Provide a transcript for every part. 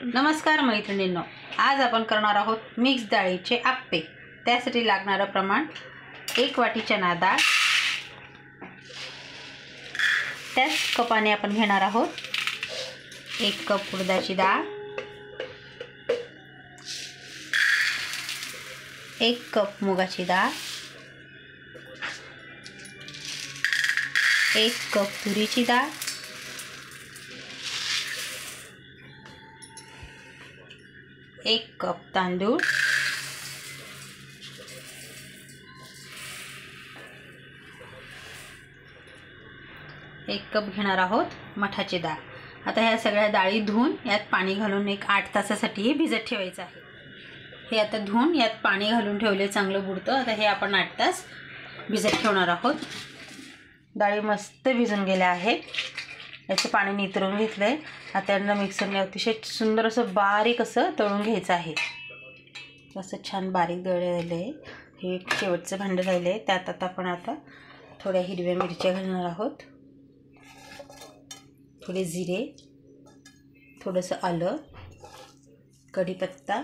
नमस्कार मैत्रिणींनो, आज आपण करणार आहोत मिक्स डाळीचे आप्पे। त्यासाठी लागणारे प्रमाण 1 वाटी चना डाळ, त्याच कपाने आपण घेणार आहोत 1 कप उडदाची डाळ, 1 कप मुगाची डाळ, 1 कप तुरीची डाळ, 1 कप तांदूळ, 1 कप घेणार आहोत मठाची डाळ। आता ह्या सगळ्या डाळी धुवून यात पाणी घालून 8 तासासाठी भिजत ठेवायचं आहे। हे आता धुवून यात पाणी घालून ठेवले, चांगलं बुडतं। आता हे आपण 8 तास भिजत ठेवणार आहोत। डाळी मस्त भिजून गेल्या आहेत, याचं पाणी नितरून घेतलंय। आता यांना मिक्सरने अतिशय सुंदर असं बारीक असं तळून घ्यायचं आहे। असं छान बारीक दळलेलं आहे। हे एक शेवटचं भांडं राहिलं आहे, त्यात आता आपण थोड्या हिरव्या मिरच्या घालणार आहोत, थोडे जिरे, थोडंसं आलं, कढीपत्ता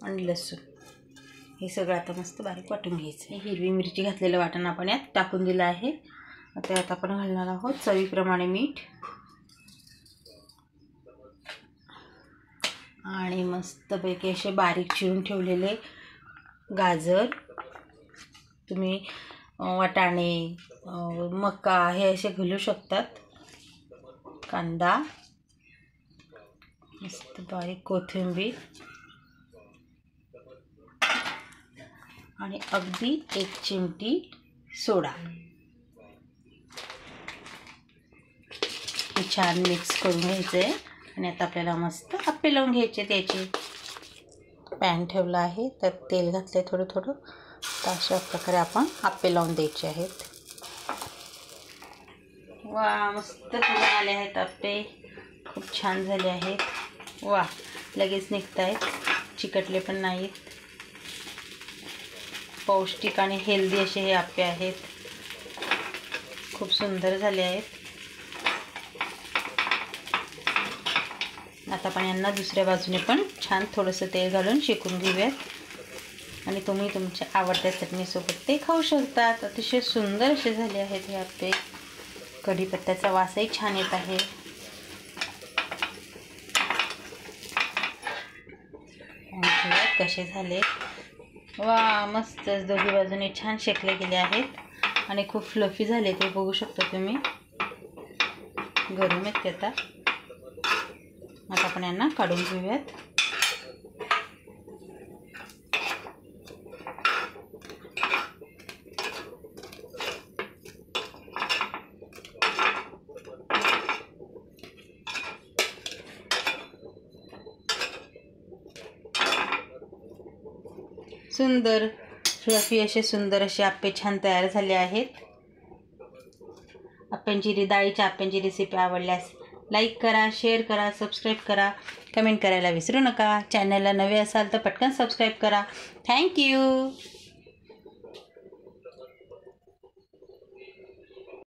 आणि लसूण, हे सगळं आता मस्त बारीक वाटून घ्यायचं आहे। हिरवी मिरची घातलेलं वाटण आपण यात टाकून दिलं आहे। आता यात आपण घालणार आहोत चवीप्रमाणे मीठ आणि मस्तपैकी असे बारीक चिरून ठेवलेले गाजर, तुम्ही वाटाणे, मका हे असे घालू शकतात, कांदा, मस्त बारीक कोथिंबीर आणि अगदी 1 चिमटी सोडा। हे छान मिक्स करून घ्यायचं आहे आणि आता आपल्याला मस्त आप्पे लावून घ्यायचे। त्याचे पॅन ठेवला आहे, त्यात तेल घातले थोडं थोडं, तर अशा प्रकारे आपण आप्पे लावून द्यायचे आहेत। वा, मस्त आले आहेत आप्पे, खूप छान झाले आहेत। वा, लगेच निघत आहेत, चिकटले पण नाहीत। पौष्टिक आणि हेल्दी असे हे आप्पे आहेत, खूप सुंदर झाले आहेत। आता आपण यांना दुसऱ्या बाजूने पण छान थोडंसं तेल घालून शेकून घेऊयात आणि तुम्ही तुमच्या आवडत्या चटणीसोबत ते खाऊ शकतात। अतिशय सुंदर असे झाले आहेत हे आप्पे, कढीपत्त्याचा वासही छान येत आहे। कसे झाले, वा, मस्तच दोन्ही बाजूने छान शेकले गेले आहेत आणि खूप फ्लफी झाले, ते बघू शकता तुम्ही। गरम आहेत ते आता आपण यांना काढून घेऊयात। सुंदर फ्लफी असे सुंदर असे आप्पे छान तयार झाले आहेत। डाळीच्या आप्प्यांची रेसिपी आवडल्यास लाईक करा, शेअर करा, सबस्क्राईब करा, कमेंट करायला विसरू नका। चॅनलला नवे असाल तर पटकन सबस्क्राईब करा। थँक्यू।